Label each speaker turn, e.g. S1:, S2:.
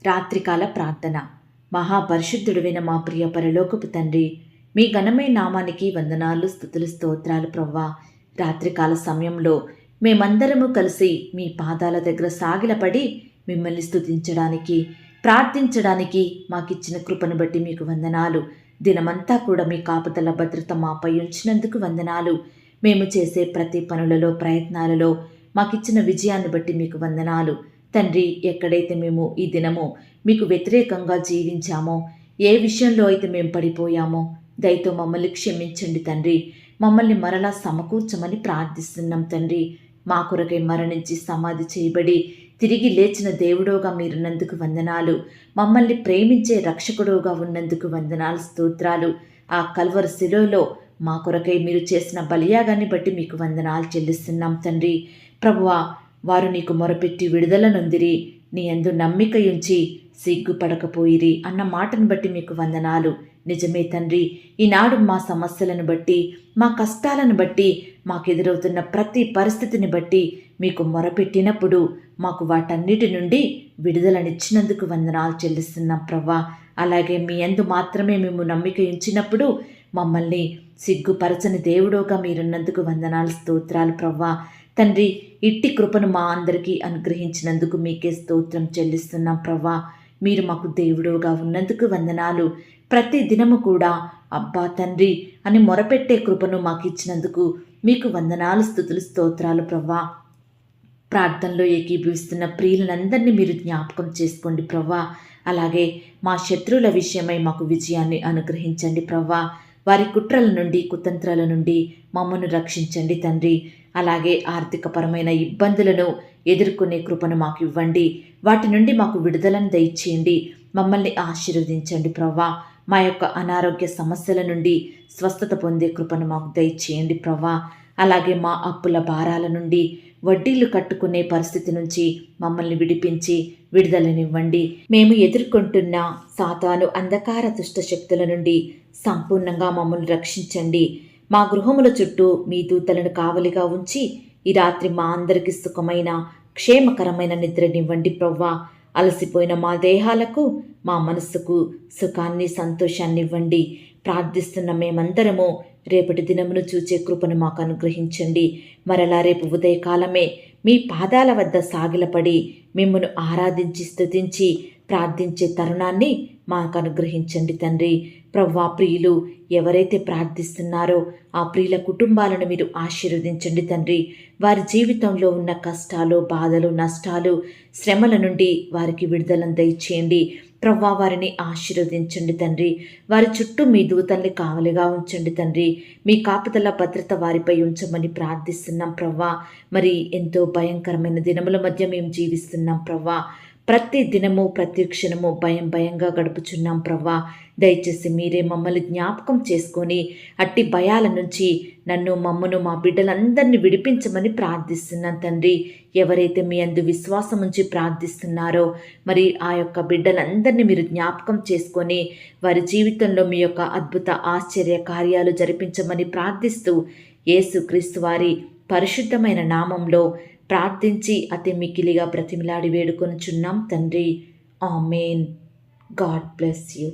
S1: రాత్రికాల ప్రార్థన. మహాపరిశుద్ధుడైన మా ప్రియ పరలోకపు తండ్రి, మీ ఘనమైన నామానికి వందనాలు, స్తుతులు, స్తోత్రాలు ప్రవ్వా. రాత్రికాల సమయంలో మేమందరము కలిసి మీ పాదాల దగ్గర సాగిలపడి మిమ్మల్ని స్తుతించడానికి, ప్రార్థించడానికి మాకిచ్చిన కృపను బట్టి మీకు వందనాలు. దినమంతా కూడా మీ కాపుదల భద్రత మాపై ఉంచినందుకు వందనాలు. మేము చేసే ప్రతి పనులలో, ప్రయత్నాలలో మాకిచ్చిన విజయాన్ని బట్టి మీకు వందనాలు. తండ్రి, ఎక్కడైతే మేము ఈ దినము మీకు వ్యతిరేకంగా జీవించామో, ఏ విషయంలో అయితే మేము పడిపోయామో దయతో మమ్మల్ని క్షమించండి తండ్రి. మమ్మల్ని మరలా సమకూర్చమని ప్రార్థిస్తున్నాం తండ్రి. మా కొరకై మరణించి సమాధి చేయబడి తిరిగి లేచిన దేవుడోగా మీరున్నందుకు వందనాలు. మమ్మల్ని ప్రేమించే రక్షకుడుగా ఉన్నందుకు వందనాలు, స్తోత్రాలు. ఆ కల్వరి శిలువలో మా కొరకై మీరు చేసిన బలియాగాన్ని బట్టి మీకు వందనాలు చెల్లిస్తున్నాం తండ్రి. ప్రభువా, వారు నీకు మొరపెట్టి విడుదల నొందిరి, నీ యందు నమ్మిక ఉంచి సిగ్గుపడకపోయిరి అన్న మాటను బట్టి మీకు వందనాలు. నిజమే తండ్రి, ఈనాడు మా సమస్యలను బట్టి, మా కష్టాలను బట్టి, మాకెదురవుతున్న ప్రతి పరిస్థితిని బట్టి మీకు మొరపెట్టినప్పుడు మాకు వాటన్నిటి నుండి విడుదలనిచ్చినందుకు వందనాలు చెల్లిస్తున్నాం ప్రవ్వా. అలాగే మీ యందు మాత్రమే మేము నమ్మిక ఉంచినప్పుడు మమ్మల్ని సిగ్గుపరచని దేవుడోగా మీరున్నందుకు వందనాలు, స్తోత్రాలు ప్రవ్వా. తండ్రి, ఇట్టి కృపను మా అందరికీ అనుగ్రహించినందుకు మీకే స్తోత్రం చెల్లిస్తున్నాం ప్రవ్వా. మీరు మాకు దేవుడుగా ఉన్నందుకు వందనాలు. ప్రతి దినము కూడా అబ్బా తండ్రి అని మొరపెట్టే కృపను మాకు ఇచ్చినందుకు మీకు వందనాలు, స్తుతులు, స్తోత్రాలు ప్రవ్వా. ప్రార్థనలో ఏకీభవిస్తున్న ప్రియులందరినీ మీరు జ్ఞాపకం చేసుకోండి ప్రవ్వా. అలాగే మా శత్రువుల విషయమై మాకు విజయాన్ని అనుగ్రహించండి ప్రవ్వా. వారి కుట్రల నుండి, కుతంత్రాల నుండి మమ్మను రక్షించండి తండ్రి. అలాగే ఆర్థికపరమైన ఇబ్బందులను ఎదుర్కొనే కృపను మాకు ఇవ్వండి. వాటి నుండి మాకు విడుదలను దయచేయండి. మమ్మల్ని ఆశీర్వదించండి ప్రవ్వా. మా యొక్క అనారోగ్య సమస్యల నుండి స్వస్థత పొందే కృపను మాకు దయచేయండి ప్రవ్వా. అలాగే మా అప్పుల భారాల నుండి, వడ్డీలు కట్టుకునే పరిస్థితి నుంచి మమ్మల్ని విడిపించి విడుదలనివ్వండి. మేము ఎదుర్కొంటున్న సాతాను అంధకార దుష్ట శక్తుల నుండి సంపూర్ణంగా మమ్మల్ని రక్షించండి. మా గృహముల చుట్టూ మీ దూతలను కావలిగా ఉంచి ఈ రాత్రి మా అందరికీ సుఖమైన, క్షేమకరమైన నిద్రనివ్వండి ప్రవ్వా. అలసిపోయిన మా దేహాలకు, మా మనస్సుకు సుఖాన్ని, సంతోషాన్ని ఇవ్వండి. ప్రార్థిస్తున్న మేమందరము రేపటి దినమును చూచే కృపను మాకు అనుగ్రహించండి. మరలా రేపు ఉదయకాలమే మీ పాదాల వద్ద సాగిలపడి మిమ్మను ఆరాధించి, స్తుతించి, ప్రార్థించే తరుణాన్ని మాకు అనుగ్రహించండి తండ్రి. ప్రవ్వా, ప్రియులు ఎవరైతే ప్రార్థిస్తున్నారో ఆ ప్రియుల కుటుంబాలను మీరు ఆశీర్వదించండి తండ్రి. వారి జీవితంలో ఉన్న కష్టాలు, బాధలు, నష్టాలు, శ్రమల నుండి వారికి విడుదలను దయచేయండి ప్రవ్వా. వారిని ఆశీర్వదించండి తండ్రి. వారి చుట్టూ మీ దూతల్ని కావలిగా ఉంచండి తండ్రి. మీ కాపుదల భద్రత వారిపై ఉంచమని ప్రార్థిస్తున్నాం ప్రవ్వా. మరి ఎంతో భయంకరమైన దినముల మధ్య మేము జీవిస్తున్నాం ప్రవ్వా. ప్రతి దినము, ప్రతి క్షణము భయంగా గడుపుచున్నాం ప్రవ్వా. దయచేసి మీరే మమ్మల్ని జ్ఞాపకం చేసుకొని అట్టి భయాల నుంచి నన్ను, మమ్మను, మా బిడ్డలందరినీ విడిపించమని ప్రార్థిస్తున్నాను తండ్రి. ఎవరైతే మీ అందు విశ్వాసం ఉంచి ప్రార్థిస్తున్నారో మరి ఆ యొక్క బిడ్డలందరినీ మీరు జ్ఞాపకం చేసుకొని వారి జీవితంలో మీ యొక్క అద్భుత ఆశ్చర్య కార్యాలు జరిపించమని ప్రార్థిస్తూ యేసుక్రీస్తు వారి పరిశుద్ధమైన నామంలో ప్రార్థించి అతి మిక్కిలిగా బ్రతిమిలాడి వేడుకొనుచున్నాం తండ్రి. ఆమేన్. God bless you.